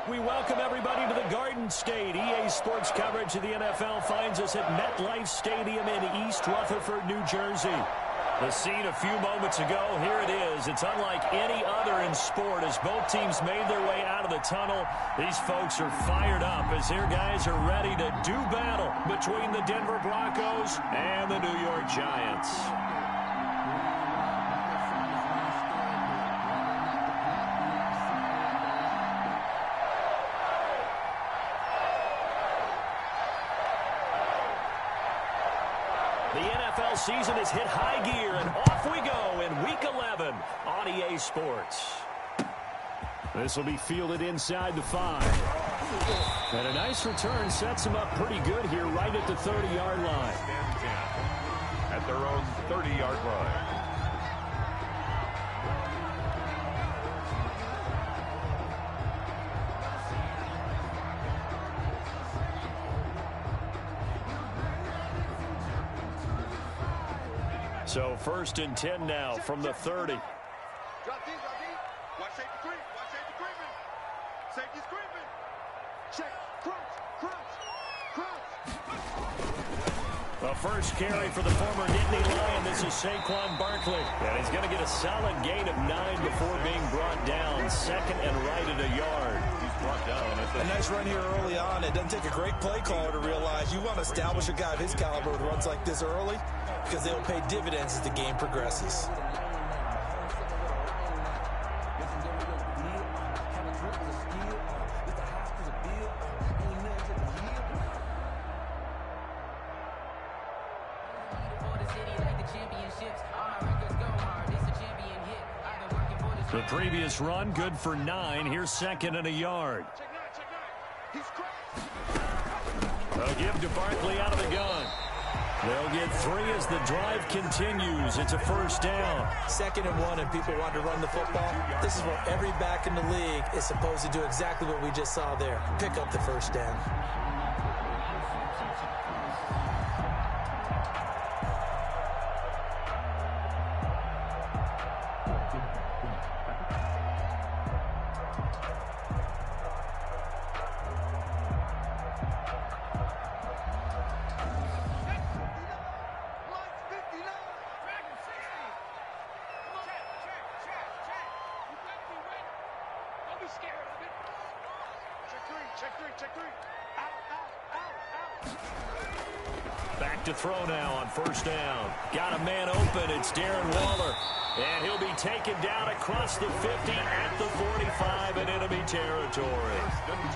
We welcome everybody to the Garden State. EA Sports coverage of the NFL finds us at MetLife Stadium in East Rutherford, New Jersey. The scene a few moments ago, here it is. It's unlike any other in sport as both teams made their way out of the tunnel. These folks are fired up as their guys are ready to do battle between the Denver Broncos and the New York Giants. The NFL season has hit high gear, and off we go in Week 11 on EA Sports. This will be fielded inside the 5. And a nice return sets them up pretty good here right at the 30-yard line. At their own 30-yard line. So 1st and 10 now from the 30. Watch safety creep. Watch safety creeping. Safety's creeping. Check. Crunch. The first carry for the former Nittany Lion. This is Saquon Barkley. And he's going to get a solid gain of 9 before being brought down. Second and right at a yard. He's brought down. A nice run here early on. It doesn't take a great play caller to realize you want to establish a guy of his caliber with runs like this early, because they'll pay dividends as the game progresses. The previous run, good for 9. Here's 2nd and a yard. They'll give to Barkley out of the gun. They'll get 3 as the drive continues. It's a first down. 2nd and 1, and people want to run the football. This is where every back in the league is supposed to do exactly what we just saw there. Pick up the first down. Check three. Out. Back to throw now on first down. Got a man open. It's Darren Waller. And he'll be taken down across the 50 at the 45 in enemy territory.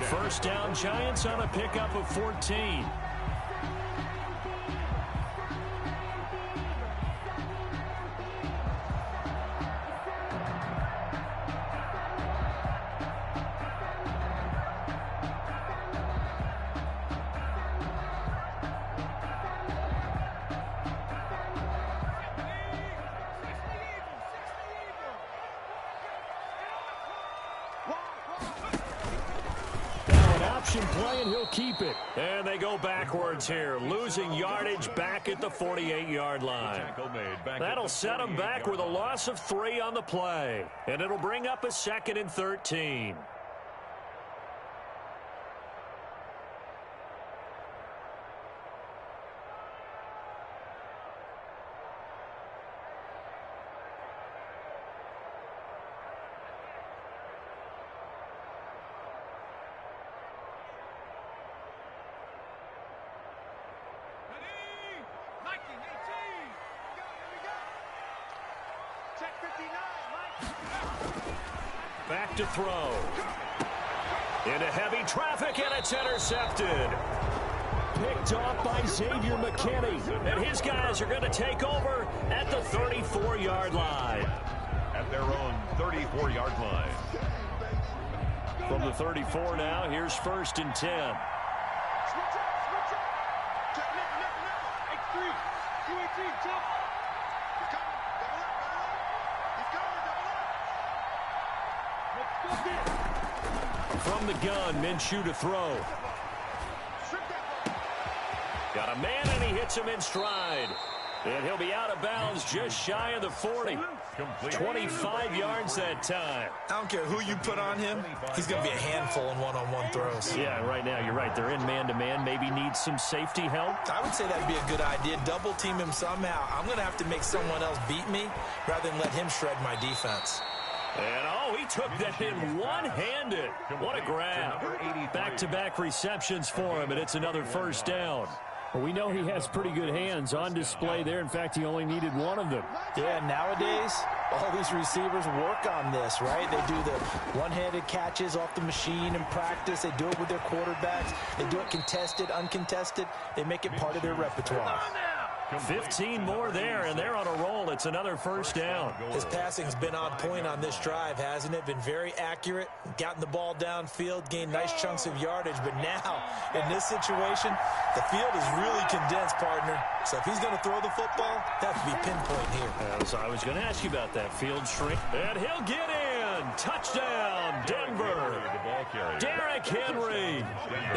First down, Giants on a pickup of 14. Play, and he'll keep it. And they go backwards here, losing yardage back at the 48-yard line. That'll set them back with a loss of 3 on the play. And it'll bring up a 2nd and 13. Back to throw. Into heavy traffic, and it's intercepted. Picked off by Xavier McKinney. And his guys are going to take over at the 34-yard line. At their own 34-yard line. From the 34 now, here's 1st and 10. From the gun, Minshew to throw. Got a man, and he hits him in stride. And he'll be out of bounds just shy of the 40. Complete. 25 yards that time. I don't care who you put on him. He's going to be a handful in one-on-one throws. Yeah, right now, you're right. They're in man-to-man. Maybe needs some safety help. I would say that'd be a good idea. Double team him somehow. I'm going to have to make someone else beat me rather than let him shred my defense. And, oh, he took that in one-handed. What a grab. Back-to-back receptions for him, and it's another first down. Well, we know he has pretty good hands on display there. In fact, he only needed one of them. Yeah, nowadays, all these receivers work on this, right? They do the one-handed catches off the machine in practice. They do it with their quarterbacks. They do it contested, uncontested. They make it part of their repertoire. 15 more there, and they're on a roll. It's another first down. His passing's been on point on this drive, hasn't it? Been very accurate, gotten the ball downfield, gained nice chunks of yardage. But now, in this situation, the field is really condensed, partner. So if he's going to throw the football, that would be pinpoint here. So I was going to ask you about that field shrink. And he'll get in. Touchdown, Denver. Derrick Henry,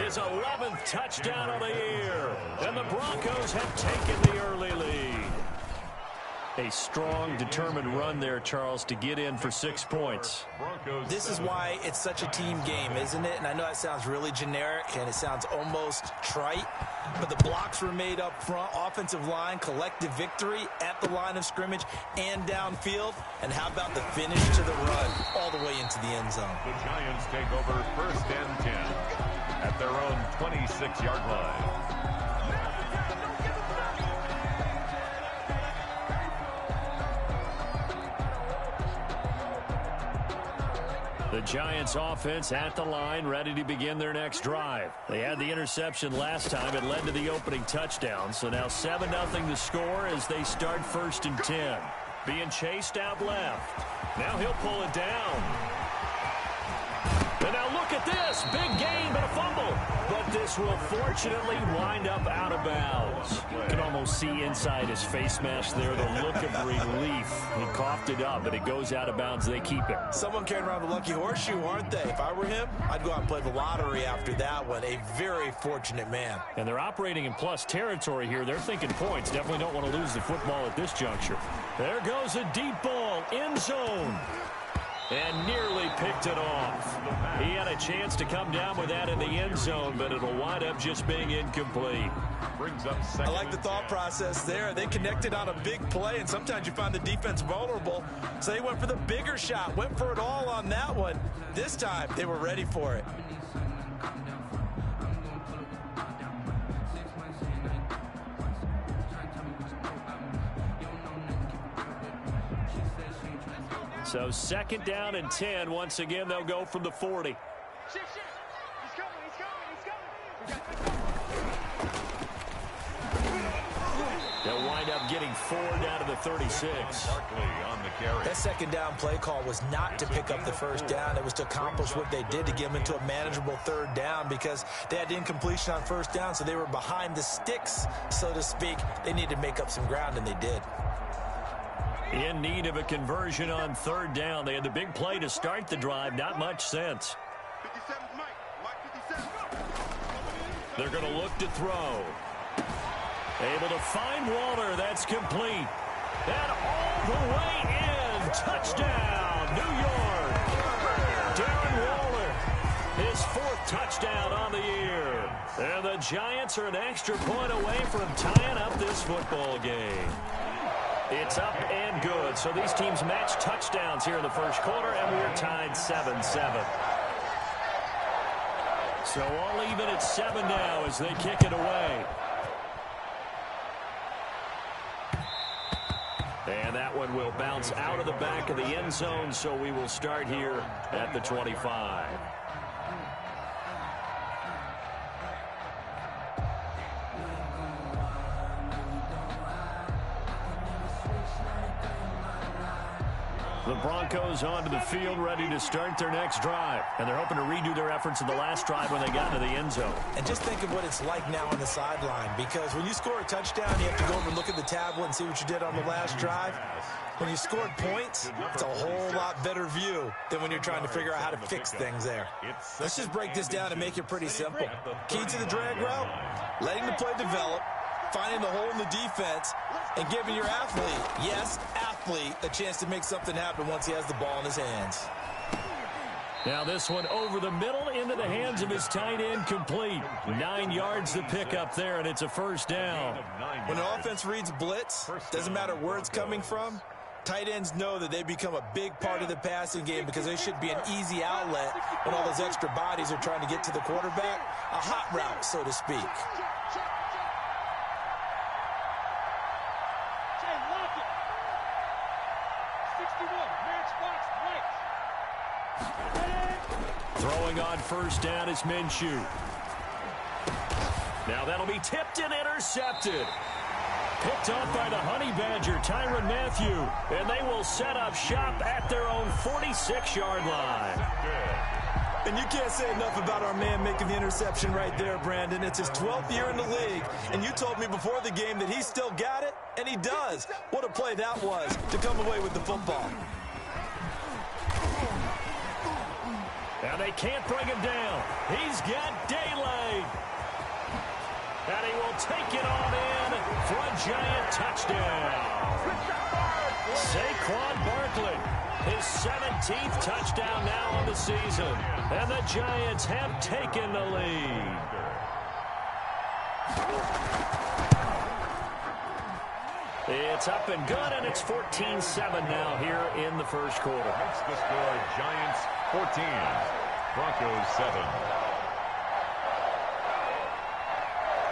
his 11th touchdown of the year. And the Broncos have taken the early lead. A strong, determined run there, Charles, to get in for 6 points. This is why it's such a team game, isn't it? And I know that sounds really generic and it sounds almost trite, but the blocks were made up front, offensive line, collective victory at the line of scrimmage and downfield. And how about the finish to the run all the way into the end zone? The Giants take over 1st and 10 at their own 26-yard line. The Giants offense at the line, ready to begin their next drive. They had the interception last time. It led to the opening touchdown. So now 7-0 the score as they start 1st and 10. Being chased out left. Now he'll pull it down. And now look at this. Big gain, but a fumble. But this will fortunately wind up out of bounds. You can almost see inside his face mask there the look of relief. He coughed it up, but it goes out of bounds. They keep it. Someone carrying around the lucky horseshoe, aren't they? If I were him, I'd go out and play the lottery after that one. A very fortunate man. And they're operating in plus territory here. They're thinking points. Definitely don't want to lose the football at this juncture. There goes a deep ball, end zone. And nearly picked it off. He had a chance to come down with that in the end zone, but it'll wind up just being incomplete. I like the thought process there. They connected on a big play, and sometimes you find the defense vulnerable. So they went for the bigger shot, went for it all on that one. This time, they were ready for it. So 2nd down and 10. Once again, they'll go from the 40. Shit. He's coming. They'll wind up getting 4 down to the 36. On the carry. That 2nd down play call was not to pick up the 1st down. It was to accomplish what they did to get them into a manageable 3rd down because they had incompletion on 1st down, so they were behind the sticks, so to speak. They needed to make up some ground, and they did. In need of a conversion on 3rd down. They had the big play to start the drive. Not much sense. 57 Mike 57. They're going to look to throw. Able to find Waller. That's complete. And all the way in. Touchdown, New York. Darren Waller. His 4th touchdown on the year. And the Giants are an extra point away from tying up this football game. It's up and good. So these teams match touchdowns here in the 1st quarter, and we're tied 7-7. So all even at 7 now as they kick it away. And that one will bounce out of the back of the end zone, so we will start here at the 25. The Broncos onto the field, ready to start their next drive. And they're hoping to redo their efforts in the last drive when they got into the end zone. And just think of what it's like now on the sideline, because when you score a touchdown, you have to go over and look at the tablet and see what you did on the last drive. When you scored points, it's a whole lot better view than when you're trying to figure out how to fix things there. Let's just break this down and make it pretty simple. Key to the drag route, letting the play develop, finding the hole in the defense, and giving your athlete, yes, athlete, athlete a chance to make something happen once he has the ball in his hands. Now this one over the middle into the hands of his tight end, complete. 9 yards to pick up there, and it's a first down. When an offense reads blitz, doesn't matter where it's coming from, tight ends know that they become a big part of the passing game because they should be an easy outlet when all those extra bodies are trying to get to the quarterback. A hot route, so to speak. Throwing on first down is Minshew. Now that'll be tipped and intercepted. Picked off by the Honey Badger, Tyrann Mathieu. And they will set up shop at their own 46-yard line. And you can't say enough about our man making the interception right there, Brandon. It's his 12th year in the league, and you told me before the game that he still got it, and he does. What a play that was to come away with the football. And they can't bring him down. He's got daylight. And he will take it on in for a giant touchdown. Saquon Barkley, his 17th touchdown now on the season. And the Giants have taken the lead. It's up and good, and it's 14-7 now here in the first quarter. Makes the score Giants 14, Broncos 7.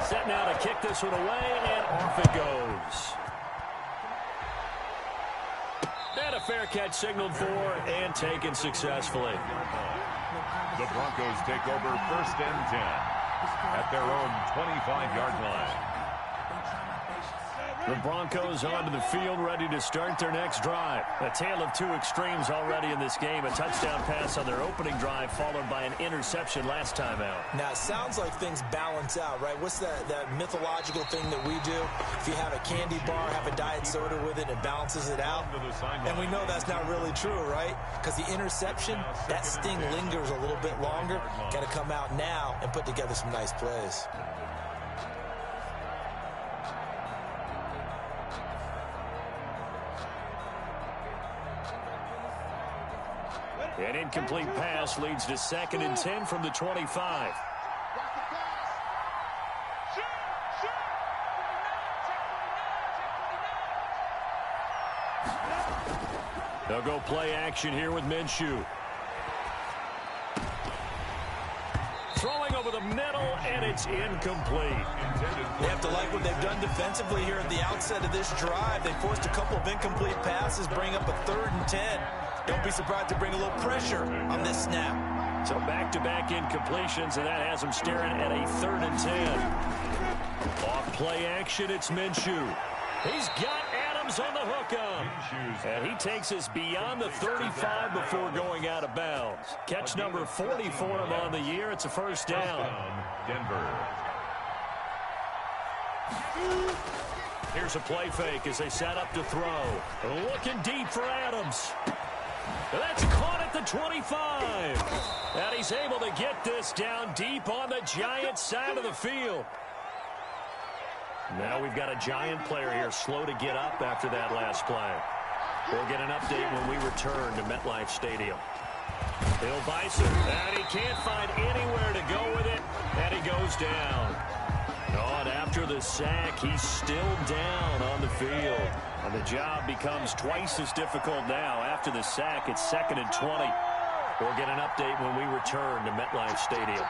Set now to kick this one away, and off it goes. And a fair catch signaled for and taken successfully. The Broncos take over first and 10 at their own 25-yard line. The Broncos onto the field, ready to start their next drive. A tale of two extremes already in this game. A touchdown pass on their opening drive, followed by an interception last time out. Now, it sounds like things balance out, right? What's that mythological thing that we do? If you have a candy bar, have a diet soda with it, it balances it out. And we know that's not really true, right? Because the interception, that sting lingers a little bit longer. Got to come out now and put together some nice plays. An incomplete pass leads to 2nd and 10 from the 25. They'll go play action here with Minshew. Throwing over the middle, and it's incomplete. They have to like what they've done defensively here at the outset of this drive. They forced a couple of incomplete passes, bring up a 3rd and 10. Don't be surprised to bring a little pressure on this snap. So back-to-back incompletions, and that has them staring at a 3rd and 10. Off play action, it's Minshew. He's got Adams on the hookup. And he takes us beyond the 35 before going out of bounds. Catch number 40 for him on the year. It's a first down. Denver. Here's a play fake as they set up to throw. Looking deep for Adams. That's caught at the 25. And he's able to get this down deep on the Giants side of the field. Now we've got a Giant player here slow to get up after that last play. We'll get an update when we return to MetLife Stadium. Bill Bison, and he can't find anywhere to go with it, and he goes down. Oh, and after the sack, he's still down on the field. And the job becomes twice as difficult now. After the sack, it's 2nd and 20. We'll get an update when we return to MetLife Stadium.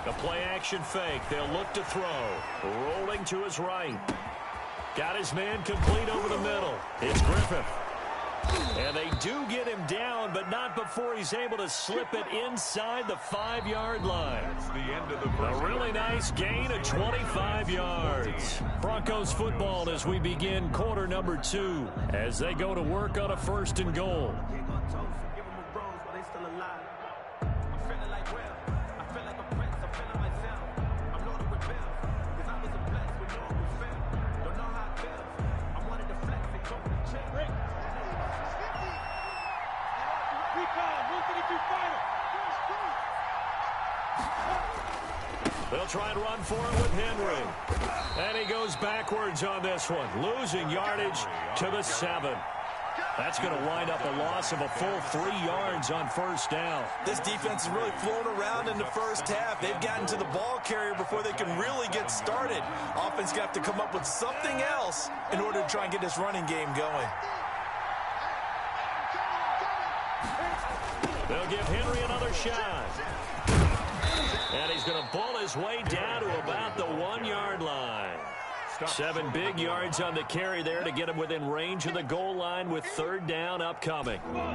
A play-action fake. They'll look to throw. Rolling to his right. Got his man complete over the middle. It's Griffith. And they do get him down, but not before he's able to slip it inside the 5-yard line. That's the end of the first. A really nice gain of 25 yards. Broncos football as we begin quarter number 2 as they go to work on a 1st and goal. They'll try and run for it with Henry. And he goes backwards on this one, losing yardage to the 7. That's going to wind up a loss of a full 3 yards on first down. This defense is really flown around in the first half. They've gotten to the ball carrier before they can really get started. Offense got to come up with something else in order to try and get this running game going. They'll give Henry another shot. And he's going to bull his way down to about the 1-yard line. 7 big yards on the carry there to get him within range of the goal line with third down upcoming. They'll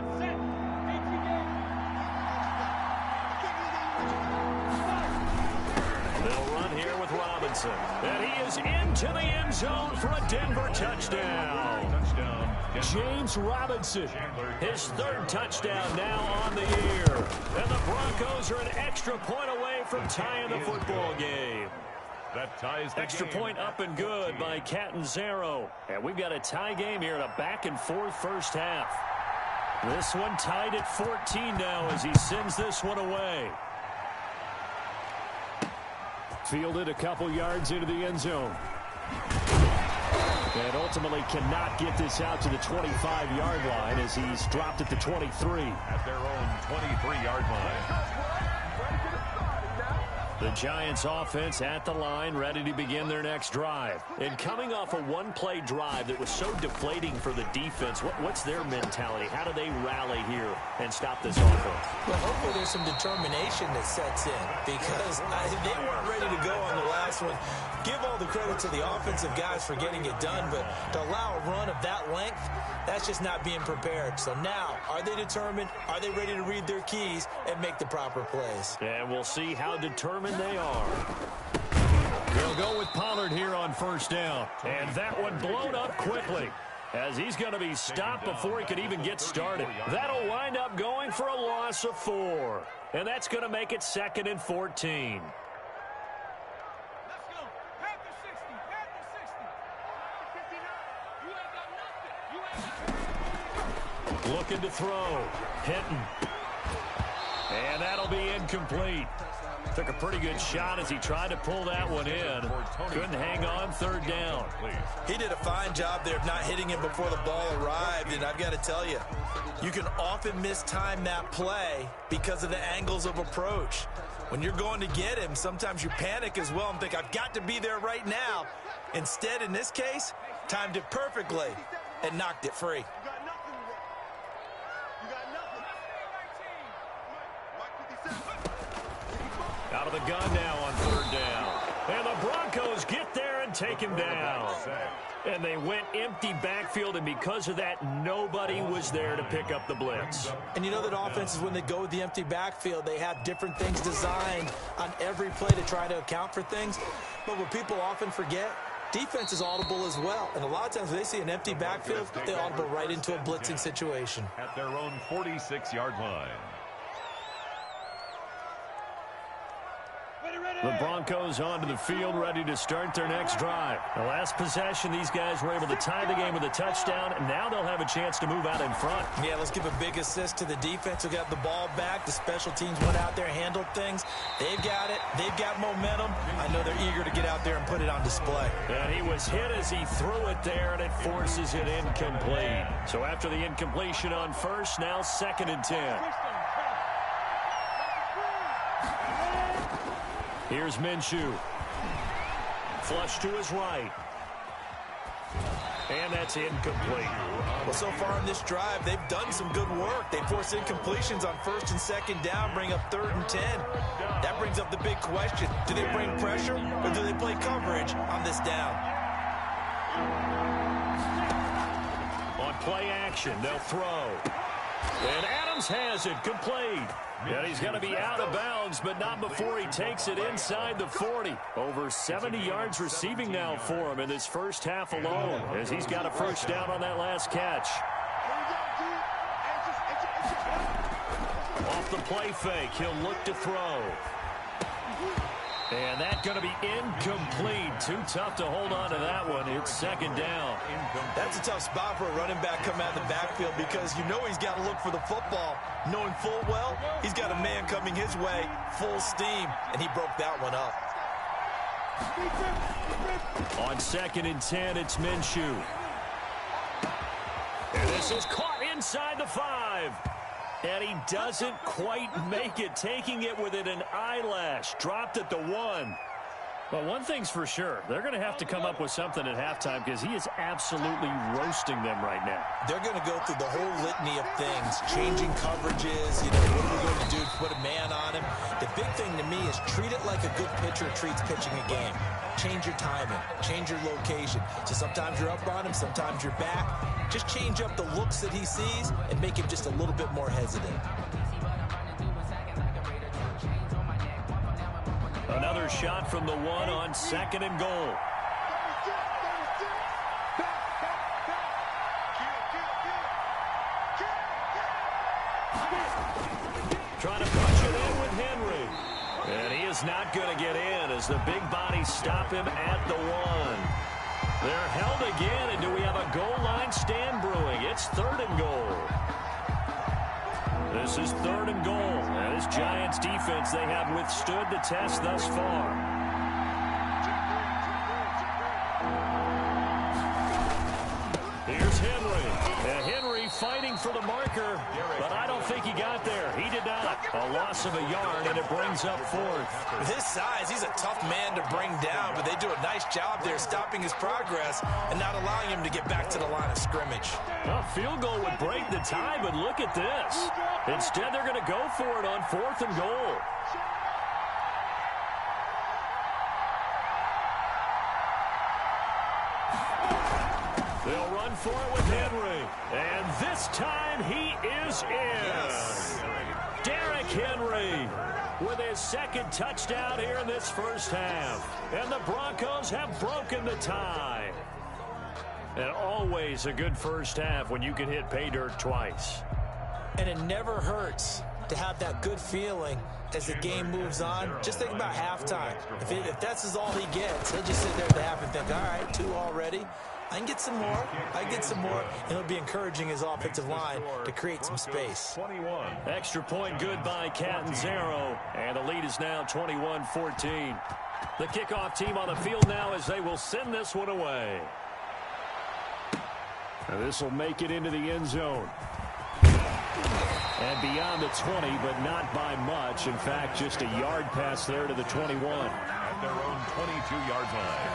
run here with Robinson. And he is into the end zone for a Denver touchdown. James Robinson, his 3rd touchdown now on the year. And the Broncos are an extra point away from tying the football game. That ties the Extra game. point up and good by Catanzaro. And we've got a tie game here in a back-and-forth first half. This one tied at 14 now as he sends this one away. Fielded a couple yards into the end zone. And ultimately cannot get this out to the 25-yard line as he's dropped at the 23. At their own 23-yard line. The Giants offense at the line, ready to begin their next drive. And coming off a one-play drive that was so deflating for the defense, what's their mentality? How do they rally here and stop this offense? Well, hopefully there's some determination that sets in because they weren't ready to go on the last one. Give all the credit to the offensive guys for getting it done, but to allow a run of that length, that's just not being prepared. So now, are they determined? Are they ready to read their keys and make the proper plays? And we'll see how determined they are. They'll go with Pollard here on first down. And that one blown up quickly as he's going to be stopped before he could even get started. That'll wind up going for a loss of 4. And that's going to make it 2nd and 14. Looking to throw. Hinton. And that'll be incomplete. Took a pretty good shot as he tried to pull that one in. Couldn't hang on, third down. He did a fine job there of not hitting him before the ball arrived, and I've got to tell you, you can often mistime that play because of the angles of approach. When you're going to get him, sometimes you panic as well and think, I've got to be there right now. Instead, in this case, timed it perfectly and knocked it free. Out of the gun now on third down. And the Broncos get there and take him down. And they went empty backfield, and because of that, nobody was there to pick up the blitz. And you know that offenses, when they go with the empty backfield, they have different things designed on every play to try to account for things. But what people often forget, defense is audible as well. And a lot of times when they see an empty backfield, they audible right into a blitzing situation. At their own 46-yard line. The Broncos onto the field, ready to start their next drive. The last possession, these guys were able to tie the game with a touchdown, and now they'll have a chance to move out in front. Yeah, let's give a big assist to the defense who got the ball back. The special teams went out there, handled things. They've got it. They've got momentum. I know they're eager to get out there and put it on display. And he was hit as he threw it there, and it forces it incomplete. So after the incompletion on first, now 2nd and 10. Here's Minshew. Flush to his right. And that's incomplete. Well, so far in this drive, they've done some good work. They force incompletions on 1st and 2nd down, bring up 3rd and 10. That brings up the big question. Do they bring pressure or do they play coverage on this down? On play action, they'll throw. And Adams has it, complete. And he's going to be out of bounds, but not before he takes it inside the 40. Over 70 yards receiving now for him in this first half alone, as he's got a first down on that last catch. Off the play fake, he'll look to throw. And that's going to be incomplete. Too tough to hold on to that one. It's 2nd down. That's a tough spot for a running back coming out of the backfield because you know he's got to look for the football, knowing full well he's got a man coming his way, full steam, and he broke that one up. On 2nd and 10, it's Minshew. And this is caught inside the 5. And he doesn't quite make it, taking it within an eyelash. Dropped at the 1. Well, one thing's for sure. They're going to have to come up with something at halftime because he is absolutely roasting them right now. They're going to go through the whole litany of things, changing coverages, what are we going to do to put a man on him? The big thing to me is treat it like a good pitcher treats pitching a game. Change your timing, change your location. So sometimes you're up on him, sometimes you're back. Just change up the looks that he sees and make him just a little bit more hesitant. Another shot from the 1 on 2nd and goal. Trying to punch it in with Henry. And he is not going to get in as the big bodies stop him at the 1. They're held again, and do we have a goal line stand brewing? It's 3rd and goal. This is 3rd and goal. And this Giants defense, they have withstood the test thus far. Here's Henry. And Henry fighting for the marker, but I don't think he got there. He did not. A loss of a yard, and it brings up 4th. With his size, he's a tough man to bring down, but they do a nice job there stopping his progress and not allowing him to get back to the line of scrimmage. A field goal would break the tie, but look at this. Instead, they're going to go for it on 4th and goal. They'll run for it with Henry. And this time he is in. Yes. Derrick Henry with his 2nd touchdown here in this first half. And the Broncos have broken the tie. And always a good first half when you can hit pay dirt twice. And it never hurts to have that good feeling as the game moves on. Just think about halftime. If that's all he gets, he'll just sit there at the half and think, all right, 2 already. I can get some more. I can get some more. And it'll be encouraging his offensive line to create some space. Extra point good by Catanzaro. And the lead is now 21-14. The kickoff team on the field now as they will send this one away. And this will make it into the end zone. And beyond the 20, but not by much. In fact, just a yard pass there to the 21. At their own 22-yard line.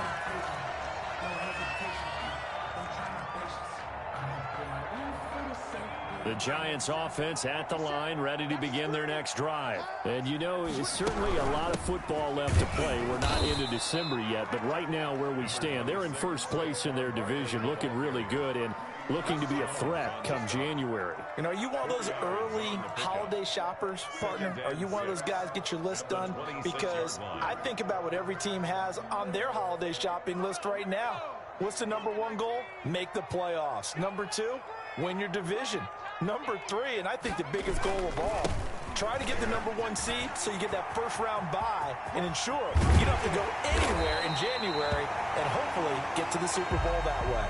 The Giants offense at the line, ready to begin their next drive. And you know, it's certainly a lot of football left to play. We're not into December yet, but right now where we stand, they're in first place in their division, looking really good and looking to be a threat come January. You know, are you one of those early holiday shoppers, partner? Are you one of those guys get your list done? Because I think about what every team has on their holiday shopping list right now. What's the number 1 goal? Make the playoffs. Number 2, win your division. Number 3, and I think the biggest goal of all, try to get the number 1 seed so you get that first-round bye and ensure you don't have to go anywhere in January and hopefully get to the Super Bowl that way.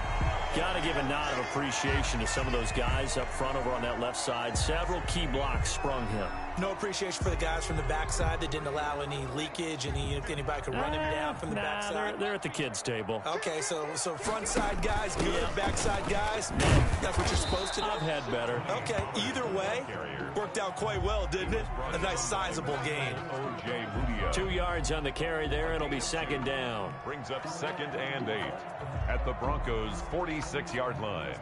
Got to give a nod of appreciation to some of those guys up front over on that left side. Several key blocks sprung him. No appreciation for the guys from the backside that didn't allow any leakage, anybody could run him down from the backside. They're at the kids' table. Okay, so front side guys, good, backside guys, that's what you're supposed to do? I've had better. Okay, either way, worked out quite well, didn't it? A nice sizable gain. 2 yards on the carry there. It'll be 2nd down. Brings up 2nd and 8 at the Broncos' 46-yard line.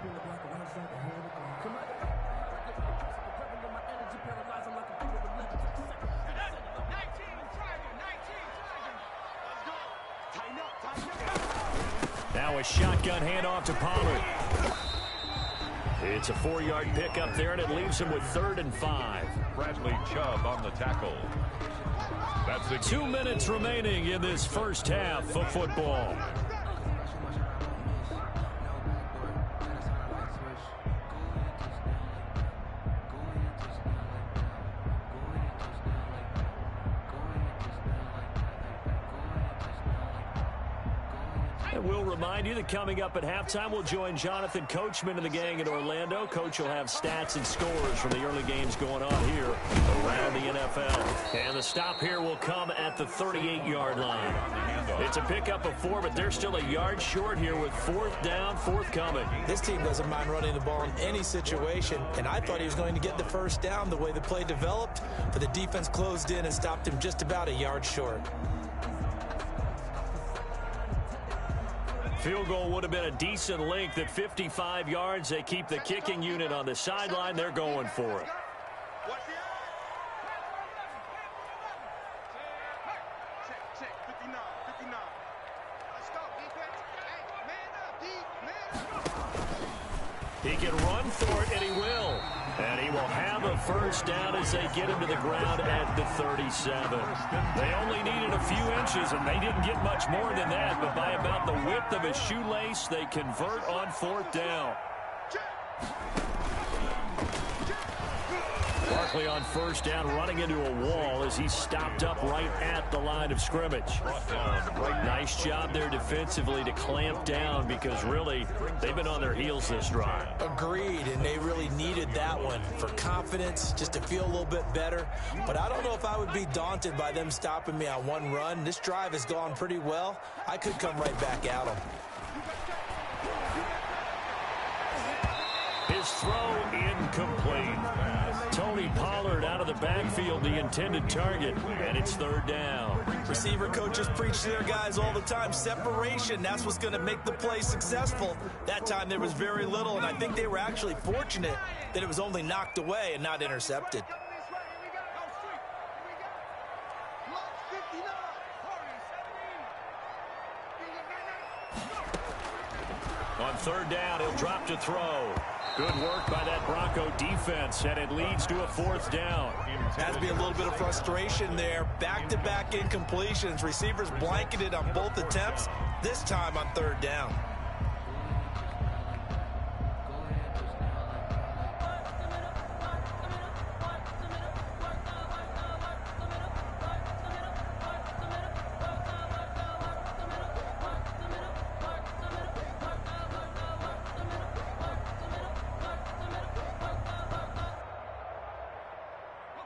Now a shotgun handoff to Pollard. It's a 4-yard pickup there, and it leaves him with 3rd and 5. Bradley Chubb on the tackle. That's 2 minutes remaining in this first half of football. And we'll remind you that coming up at halftime, we'll join Jonathan Coachman and the gang in Orlando. Coach will have stats and scores from the early games going on here around the NFL. And the stop here will come at the 38-yard line. It's a pickup of 4, but they're still a yard short here with 4th down, forthcoming. This team doesn't mind running the ball in any situation, and I thought he was going to get the first down the way the play developed, but the defense closed in and stopped him just about a yard short. Field goal would have been a decent length at 55 yards. They keep the kicking unit on the sideline. They're going for it. Check, 59, 59. Let's go, defense. Hey, man up, D, man up. He can run for it, and he will. And he will have a first down as they get him to the ground at the 37. They only needed a few inches, and they didn't get much more than that. But by about the width of a shoelace, they convert on 4th down. Barkley on first down, running into a wall as he's stopped up right at the line of scrimmage. Nice job there defensively to clamp down because really they've been on their heels this drive. Agreed, and they really needed that one for confidence, just to feel a little bit better. But I don't know if I would be daunted by them stopping me on one run. This drive has gone pretty well. I could come right back at them. His throw incomplete. Tony Pollard out of the backfield, the intended target, and it's 3rd down. Receiver coaches preach to their guys all the time. Separation, that's what's going to make the play successful. That time there was very little, and I think they were actually fortunate that it was only knocked away and not intercepted. On 3rd down, he'll drop to throw. Good work by that Bronco defense, and it leads to a 4th down. Has to be a little bit of frustration there. Back-to-back incompletions. Receivers blanketed on both attempts, this time on 3rd down.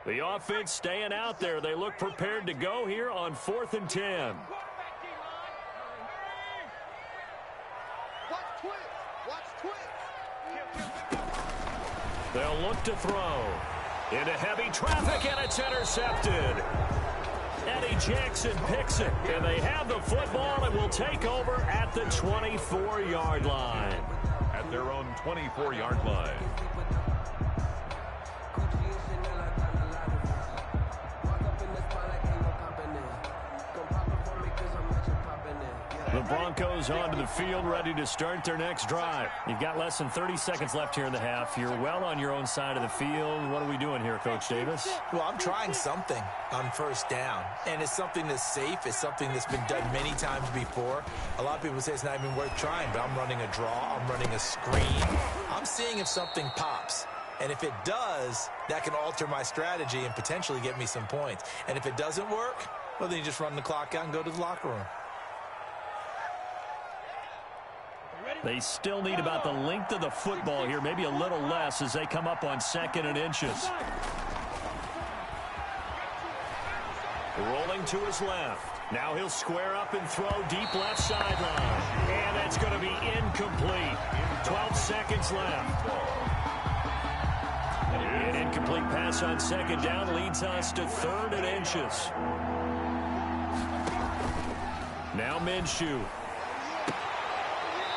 The offense staying out there. They look prepared to go here on 4th and 10. They'll look to throw. Into heavy traffic, and it's intercepted. Eddie Jackson picks it, and they have the football and will take over at the 24-yard line. At their own 24-yard line. The Broncos onto the field, ready to start their next drive. You've got less than 30 seconds left here in the half. You're well on your own side of the field. What are we doing here, Coach Davis? Well, I'm trying something on 1st down, and it's something that's safe. It's something that's been done many times before. A lot of people say it's not even worth trying, but I'm running a draw. I'm running a screen. I'm seeing if something pops. And if it does, that can alter my strategy and potentially get me some points. And if it doesn't work, well, then you just run the clock out and go to the locker room. They still need about the length of the football here, maybe a little less as they come up on 2nd and inches. Rolling to his left. Now he'll square up and throw deep left sideline. And that's going to be incomplete. 12 seconds left. An incomplete pass on 2nd down leads us to 3rd and inches. Now Minshew.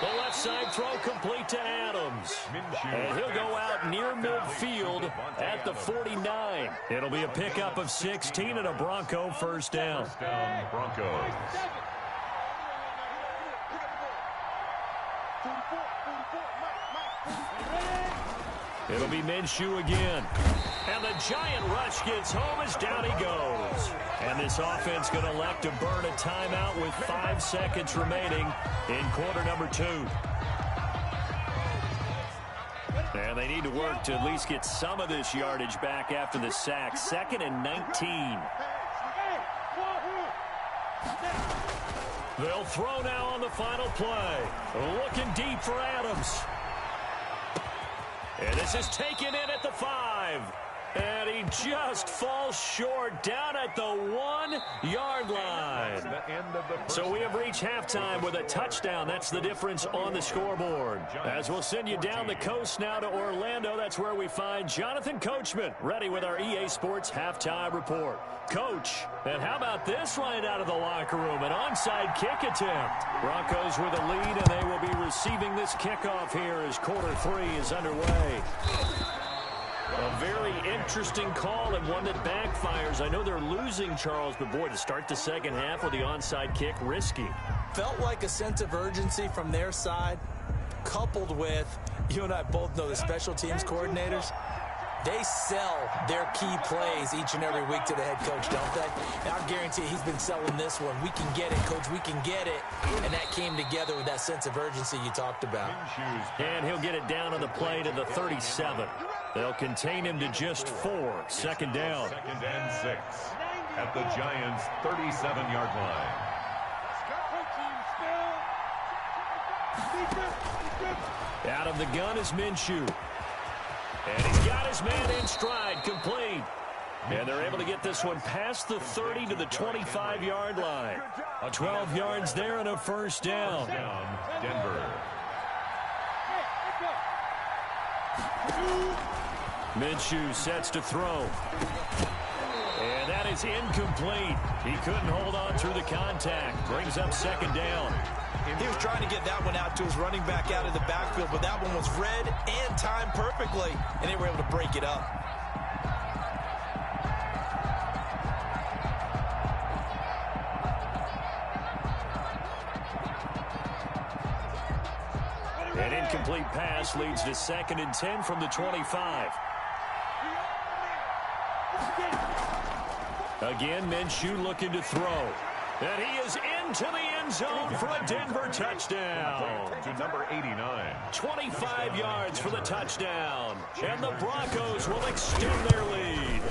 The left side throw complete to Adams. And he'll go out near midfield at the 49. It'll be a pickup of 16 and a Bronco 1st down. Broncos. It'll be Minshew again. And the giant rush gets home as down he goes. And this offense going to elect to burn a timeout with 5 seconds remaining in quarter number 2. And they need to work to at least get some of this yardage back after the sack. 2nd and 19. They'll throw now on the final play. Looking deep for Adams. And this is taken in at the 5. And he just falls short down at the 1-yard line. So we have reached halftime with a touchdown. That's the difference on the scoreboard. As we'll send you down the coast now to Orlando, that's where we find Jonathan Coachman ready with our EA Sports halftime report. Coach, and how about this right out of the locker room? An onside kick attempt. Broncos with a lead, and they will be receiving this kickoff here as quarter 3 is underway. A very interesting call and one that backfires. I know they're losing, Charles, but boy, to start the second half with the onside kick, risky. Felt like a sense of urgency from their side, coupled with, you and I both know the special teams coordinators, they sell their key plays each and every week to the head coach, don't they? And I guarantee he's been selling this one. We can get it, coach, we can get it. And that came together with that sense of urgency you talked about. And he'll get it down on the play to the 37. They'll contain him to just 4. Second down. 2nd and 6 at the Giants' 37-yard line. Out of the gun is Minshew. And he's got his man in stride, complete. And they're able to get this one past the 30 to the 25-yard line. 12 yards there and a first down. Denver. Minshew sets to throw. And that is incomplete. He couldn't hold on through the contact. Brings up second down. He was trying to get that one out to his running back out of the backfield, but that one was read and timed perfectly, and they were able to break it up. An incomplete pass leads to 2nd and 10 from the 25. Again, Minshew looking to throw. And he is into the end zone for a Denver touchdown. To number 89. 25 yards for the touchdown. And the Broncos will extend their lead.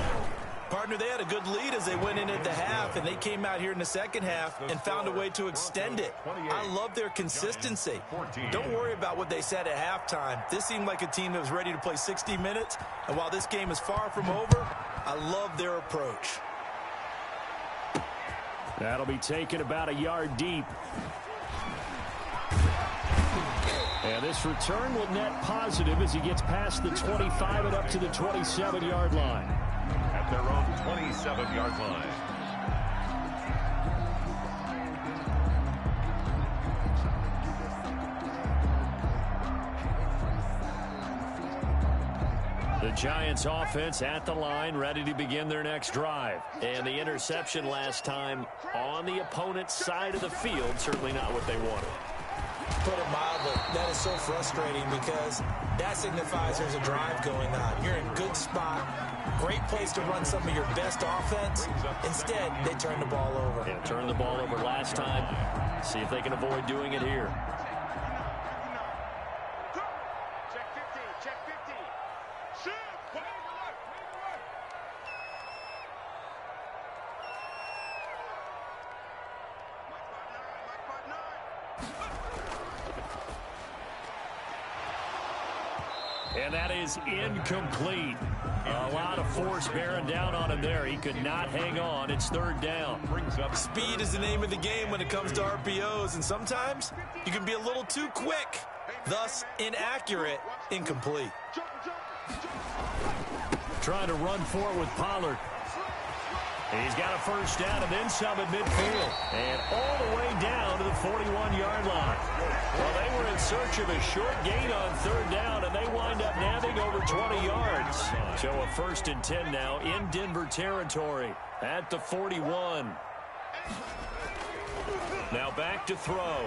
Partner, they had a good lead as they went into the half, and they came out here in the second half and found a way to extend it. I love their consistency. Don't worry about what they said at halftime. This seemed like a team that was ready to play 60 minutes, and while this game is far from over, I love their approach. That'll be taken about a yard deep. And this return will net positive as he gets past the 25 and up to the 27-yard line. At their own 27-yard line. The Giants offense at the line, ready to begin their next drive. And the interception last time on the opponent's side of the field, certainly not what they wanted. Put it mildly, that is so frustrating because that signifies there's a drive going on. You're in a good spot, great place to run some of your best offense. Instead, they turn the ball over. Yeah, turned the ball over last time. See if they can avoid doing it here. Check 50, check 50. Shoot! And that is incomplete. A lot of force bearing down on him there. He could not hang on. It's third down. Speed is the name of the game when it comes to RPOs, and sometimes you can be a little too quick, thus inaccurate, incomplete. Trying to run for it with Pollard. He's got a first down and then some at midfield. And all the way down to the 41-yard line. Well, they were in search of a short gain on third down, and they wind up nabbing over 20 yards. So a 1st and 10 now in Denver territory at the 41. Now back to throw.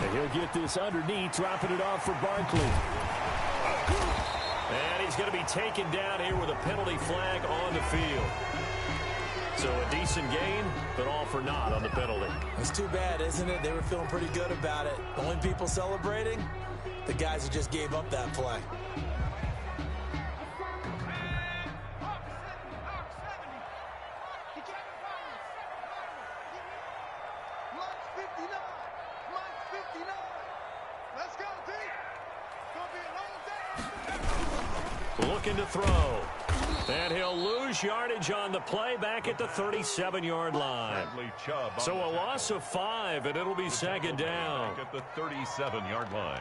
And he'll get this underneath, dropping it off for Barkley. And he's going to be taken down here with a penalty flag on the field. So a decent gain, but all for naught on the penalty. It's too bad, isn't it? They were feeling pretty good about it. The only people celebrating, the guys who just gave up that play. looking to throw. And he'll lose yardage on the play back at the 37-yard line. So a loss of 5, and it'll be second down. At the 37-yard line.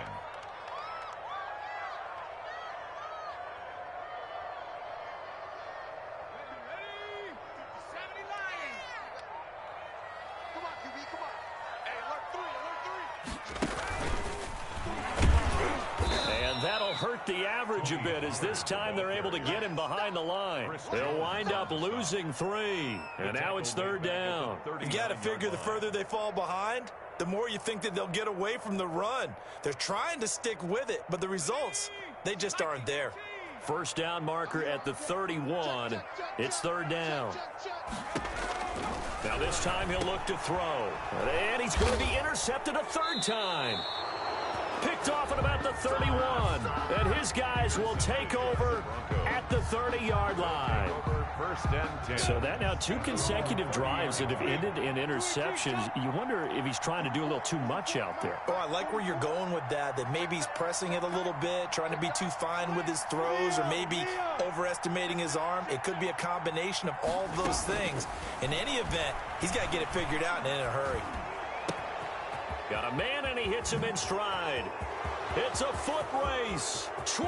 Hurt the average a bit as this time they're able to get him behind the line. They'll wind up losing 3, and now it's third down. You got to figure the further they fall behind, the more you think that they'll get away from the run. They're trying to stick with it, but the results, they just aren't there. First down marker at the 31. It's third down. Now this time he'll look to throw, and he's going to be intercepted a third time. Picked off at about the 31, and his guys will take over at the 30-yard line. So that now 2 consecutive drives that have ended in interceptions. You wonder if he's trying to do a little too much out there. Oh, I like where you're going with that maybe he's pressing it a little bit, trying to be too fine with his throws, or maybe overestimating his arm. It could be a combination of all of those things. In any event, he's got to get it figured out and in a hurry. Got a man, and he hits him in stride. It's a foot race. 20.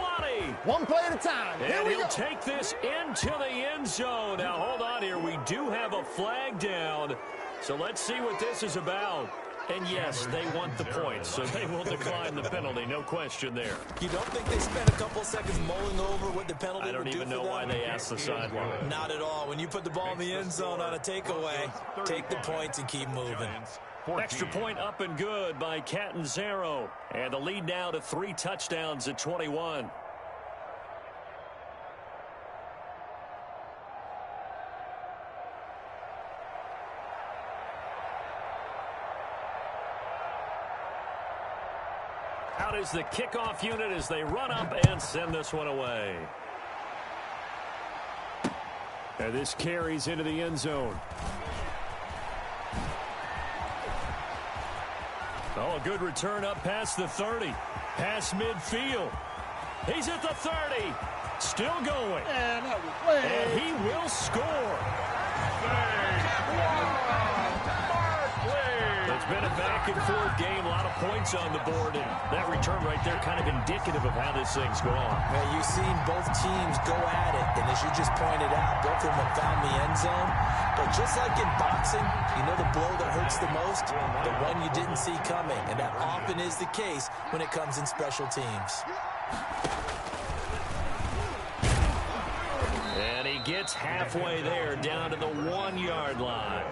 One play at a time. And he'll take this into the end zone. Now, hold on here. We do have a flag down. So let's see what this is about. And, yes, they want the points, so they will decline the penalty. No question there. You don't think they spent a couple seconds mulling over what the penalty would do for them? I don't even know why they asked the sideline. Not at all. When you put the ball in the end zone on a takeaway, take the points and keep moving. 14. Extra point up and good by Catanzaro. And the lead now to 3 touchdowns at 21. Out is the kickoff unit as they run up and send this one away. And this carries into the end zone. Oh, a good return up past the 30. Past midfield. He's at the 30. Still going. And he will score. It's been a back-and-forth game. A lot of points on the board. And that return right there kind of indicative of how this thing's going. Yeah, you've seen both teams go at it. And as you just pointed out, both of them have found the end zone. But just like in boxing, you know the blow that hurts the most? The one you didn't see coming. And that often is the case when it comes in special teams. And he gets halfway there, down to the 1-yard line.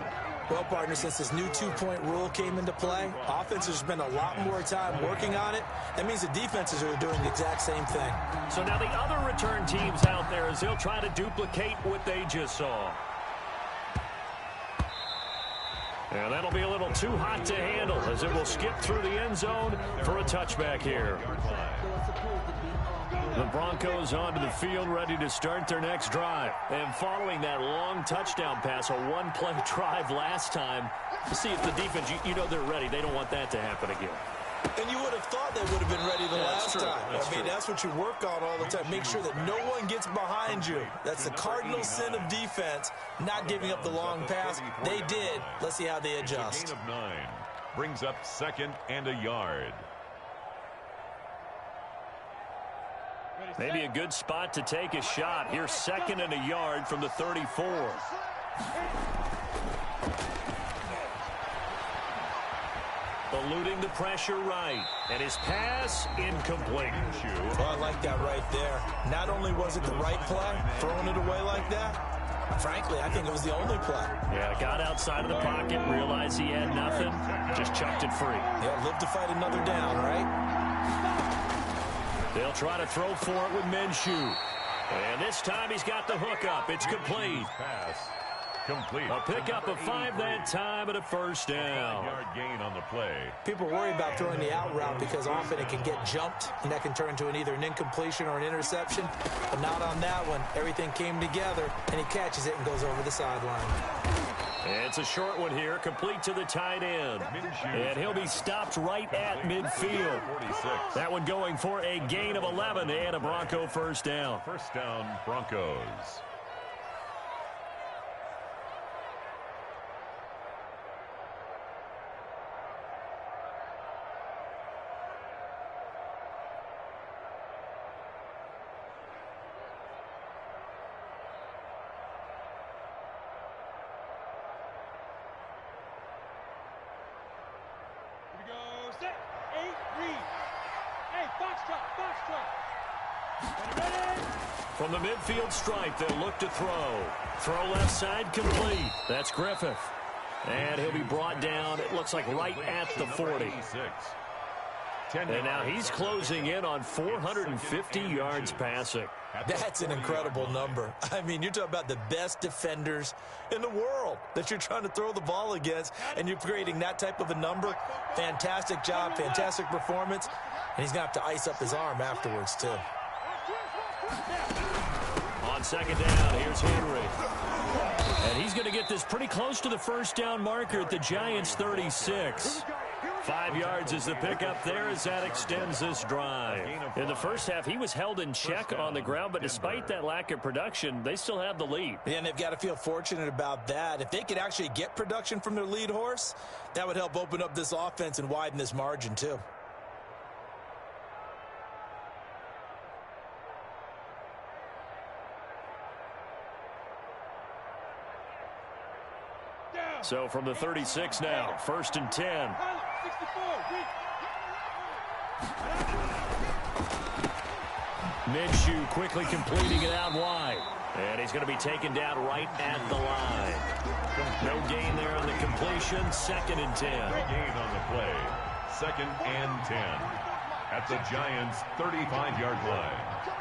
Well, partner, since this new 2-point rule came into play, offenses spend a lot more time working on it. That means the defenses are doing the exact same thing. So now the other return teams out there as they'll try to duplicate what they just saw. And that'll be a little too hot to handle as it will skip through the end zone for a touchback here. The Broncos onto the field, ready to start their next drive. And following that long touchdown pass, a one-play drive last time, to see if the defense, you know they're ready. They don't want that to happen again. And you would have thought they would have been ready the last time. I mean, that's what you work on all the time. Make sure that no one gets behind you. That's the cardinal sin of defense, not giving up the long pass. They did. Let's see how they adjust. Gain of 9. Brings up 2nd and a yard. Maybe a good spot to take a shot. Here's 2nd and a yard from the 34. Eluding the pressure right. And his pass incomplete. Well, I like that right there. Not only was it the right play, throwing it away like that, frankly, I think it was the only play. Yeah, got outside of the pocket, realized he had nothing, just chucked it free. Yeah, live to fight another down, right? They'll try to throw for it with Minshew. And this time he's got the hook up. It's complete. Pass complete. A pickup of 5 that time and a first down. 5-yard gain on the play. People worry about throwing the out route because often it can get jumped, and that can turn into either an incompletion or an interception. But not on that one. Everything came together, and he catches it and goes over the sideline. It's a short one here, complete to the tight end. And he'll be stopped right at midfield. That one going for a gain of 11 and a Bronco first down. First down, Broncos. From the midfield stripe, they'll look to throw. Throw left side, complete. That's Griffith. And he'll be brought down, it looks like right at the 40. And now he's closing in on 450 yards passing. That's an incredible number. I mean, you're talking about the best defenders in the world that you're trying to throw the ball against, and you're creating that type of a number. Fantastic job, fantastic performance, and he's going to have to ice up his arm afterwards, too. On second down, here's Henry. And he's going to get this pretty close to the first down marker at the Giants' 36. 5 yards is the pickup there as that extends this drive. In the first half, he was held in check on the ground, but despite that lack of production, they still have the lead. Yeah, and they've got to feel fortunate about that. If they could actually get production from their lead horse, that would help open up this offense and widen this margin, too. So from the 36 now, 1st and 10. Minshew quickly completing it out wide. And he's going to be taken down right at the line. No gain there on the completion. 2nd and 10. Gain on the play. 2nd and 10. At the Giants' 35-yard line.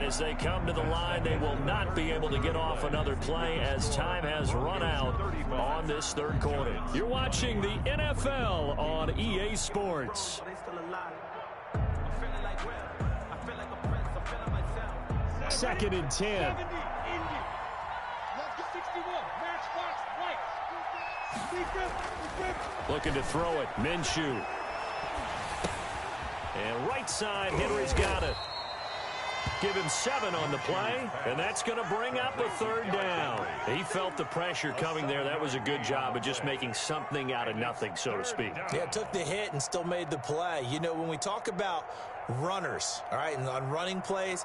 As they come to the line, they will not be able to get off another play as time has run out on this third quarter. You're watching the NFL on EA Sports. 2nd and 10. Looking to throw it. Minshew. And right side, Henry's got it. Give him 7 on the play, and that's going to bring up a 3rd down. He felt the pressure coming there. That was a good job of just making something out of nothing, so to speak. Yeah, took the hit and still made the play. You know, when we talk about runners, all right, and on running plays,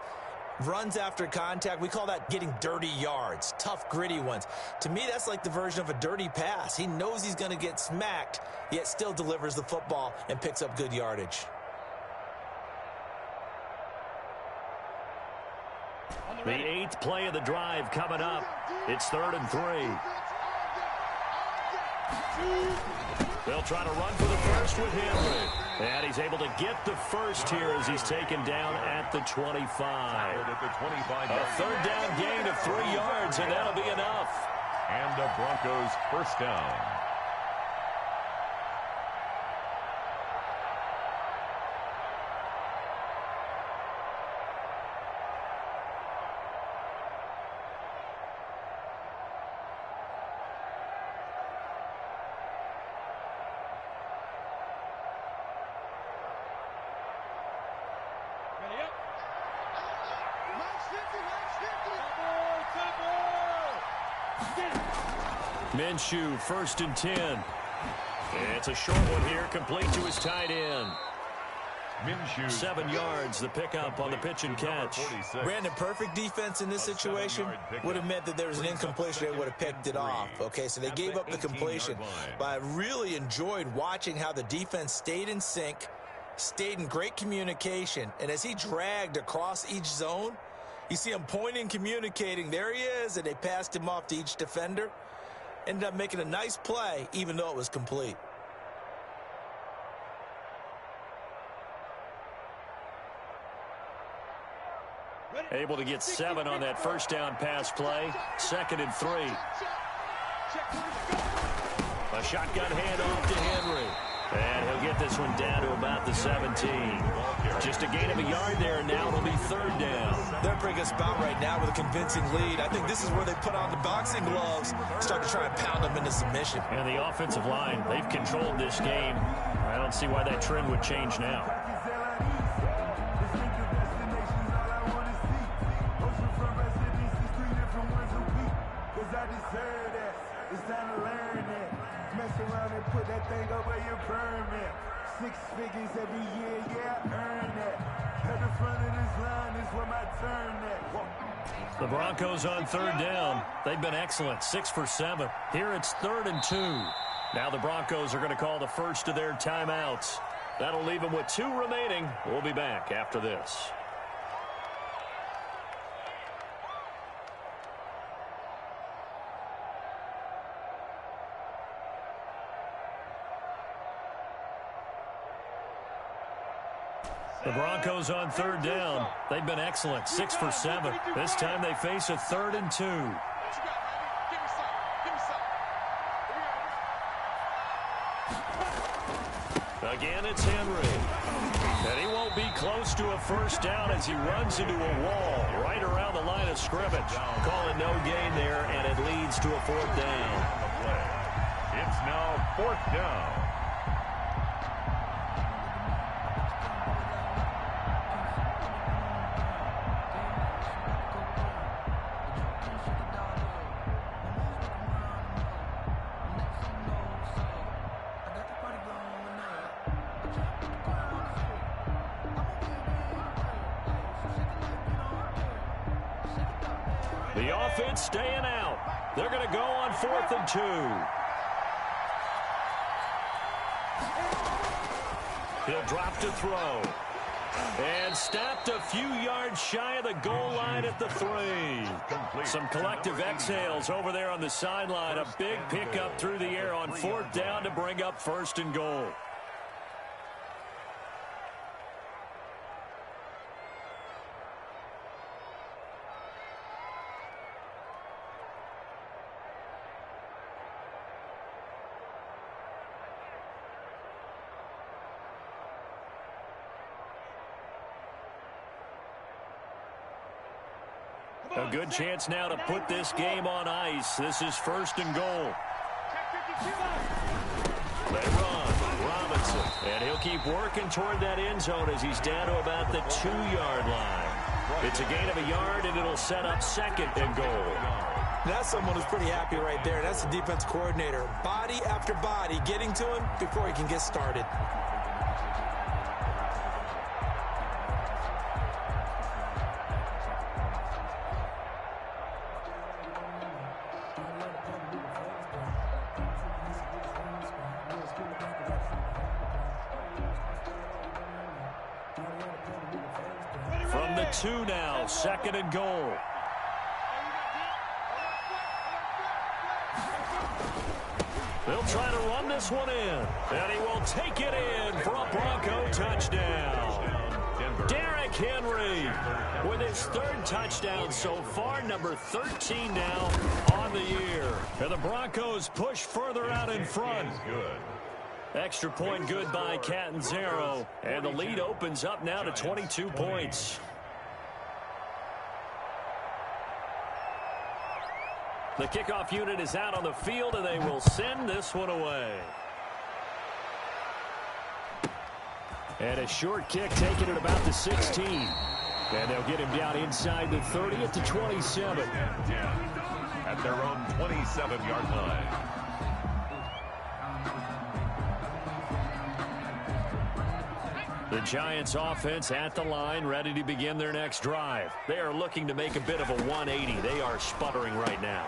runs after contact, we call that getting dirty yards, tough, gritty ones. To me, that's like the version of a dirty pass. He knows he's going to get smacked, yet still delivers the football and picks up good yardage. The 8th play of the drive coming up. It's 3rd and 3. They'll try to run for the first with Henry. And he's able to get the first here as he's taken down at the 25. A 3rd down gain of 3 yards, and that'll be enough. And the Broncos first down. Minshew, 1st and 10. It's a short one here, complete to his tight end. Minshew, 7 yards, the pickup on the pitch and catch. Brandon, perfect defense in this situation would have meant that there was an incompletion. They would have picked it off. Okay, so they gave up the completion. But I really enjoyed watching how the defense stayed in sync, stayed in great communication, and as he dragged across each zone, you see him pointing, communicating. There he is, and they passed him off to each defender. Ended up making a nice play, even though it was complete. Able to get 7 on that first down pass play. 2nd and 3. A shotgun handoff to Henry. And he'll get this one down to about the 17. Just a gain of a yard there, and now it'll be 3rd down. They're bringing us about right now with a convincing lead. I think this is where they put on the boxing gloves, start to try and pound them into submission. And the offensive line, they've controlled this game. I don't see why that trend would change now. Put that thing over your permit. 6 figures every year, yeah, earn that. At the front of this line is where my turn at. The Broncos on 3rd down. They've been excellent, 6 for 7. Here it's 3rd and 2. Now the Broncos are going to call the first of their timeouts. That'll leave them with 2 remaining. We'll be back after this. The Broncos on 3rd down. They've been excellent, 6 for 7. This time they face a 3rd and 2. Again, it's Henry. And he won't be close to a first down as he runs into a wall right around the line of scrimmage. Calling no gain there, and it leads to a 4th down. It's now 4th down. The offense staying out. They're going to go on 4th and 2. He'll drop to throw. And stopped a few yards shy of the goal line at the 3. Some collective exhales over there on the sideline. A big pickup through the air on 4th down to bring up 1st and goal. A good chance now to put this game on ice. This is 1st and goal. They run. Robinson. And he'll keep working toward that end zone as he's down to about the 2-yard line. It's a gain of a yard, and it'll set up 2nd and goal. That's someone who's pretty happy right there. That's the defense coordinator. Body after body getting to him before he can get started. From the 2 now, 2nd and goal. They'll try to run this one in. And he will take it in for a Bronco touchdown. Derrick Henry with his 3rd touchdown so far, number 13 now on the year. And the Broncos push further out in front. Extra point good by Catanzaro. And the lead opens up now to 22 points. The kickoff unit is out on the field, and they will send this one away. And a short kick taken at about the 16. And they'll get him down inside the 30 at the 27. At their own 27-yard line. The Giants offense at the line, ready to begin their next drive. They are looking to make a bit of a 180. They are sputtering right now.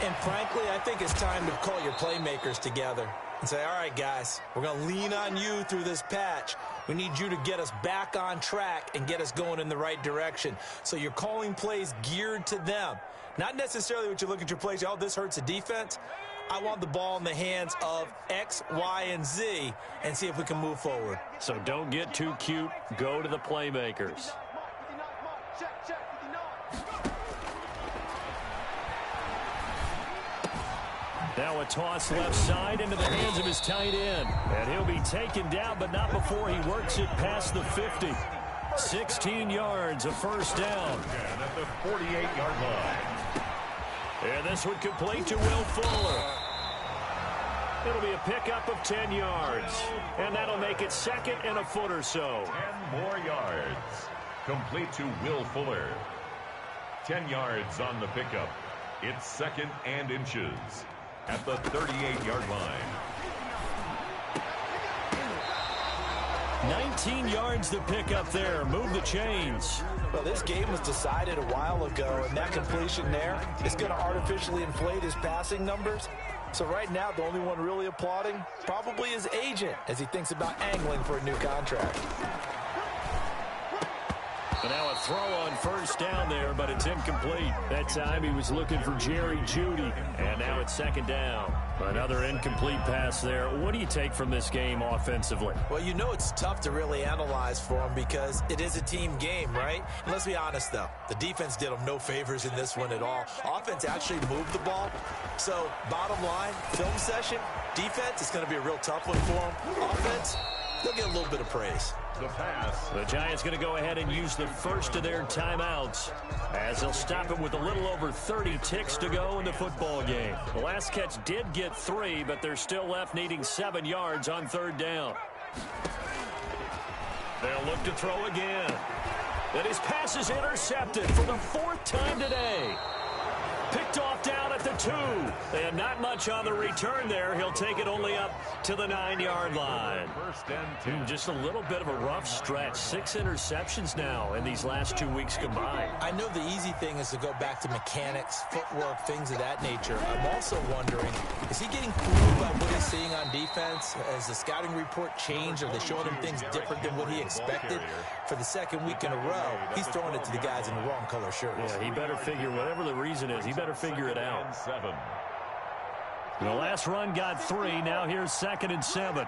And frankly, I think it's time to call your playmakers together and say, all right, guys, we're going to lean on you through this patch. We need you to get us back on track and get us going in the right direction. So you're calling plays geared to them. Not necessarily what you look at your plays, oh, this hurts the defense. I want the ball in the hands of X, Y, and Z and see if we can move forward. So don't get too cute. Go to the playmakers. Now a toss left side into the hands of his tight end. And he'll be taken down, but not before he works it past the 50. 16 yards, a first down. And at the 48-yard line. And this one complete to Will Fuller. It'll be a pickup of 10 yards. And that'll make it second and a foot or so. 10 more yards. Complete to Will Fuller. 10 yards on the pickup. It's second and inches at the 38-yard line. 19 yards to pick up there. Move the chains. Well, this game was decided a while ago, and that completion there is going to artificially inflate his passing numbers. So right now, the only one really applauding probably his agent as he thinks about angling for a new contract. And now a throw on first down there, but it's incomplete. That time he was looking for Jerry Jeudy. And now it's second down. Another incomplete pass there. What do you take from this game offensively? Well, you know it's tough to really analyze for him because it is a team game, right? And let's be honest, though. The defense did him no favors in this one at all. Offense actually moved the ball. So, bottom line, film session, defense is going to be a real tough one for him. Offense, they'll get a little bit of praise. The pass. The Giants going to go ahead and use the first of their timeouts as they'll stop it with a little over 30 ticks to go in the football game. The last catch did get 3, but they're still left needing 7 yards on third down. They'll look to throw again. And his pass is intercepted for the 4th time today. Picked off down at the 2. And not much on the return there. He'll take it only up to the 9-yard line. First and 10. Just a little bit of a rough stretch. 6 interceptions now in these last 2 weeks combined. I know the easy thing is to go back to mechanics, footwork, things of that nature. I'm also wondering, is he getting fooled by what he's seeing on defense? Has the scouting report changed? Are they showing him things different than what he expected? For the second week in a row, he's throwing it to the guys in the wrong color shirts. Yeah, he better figure, whatever the reason is, he better figure it out. 7. The last run got 3. Now here's 2nd and 7.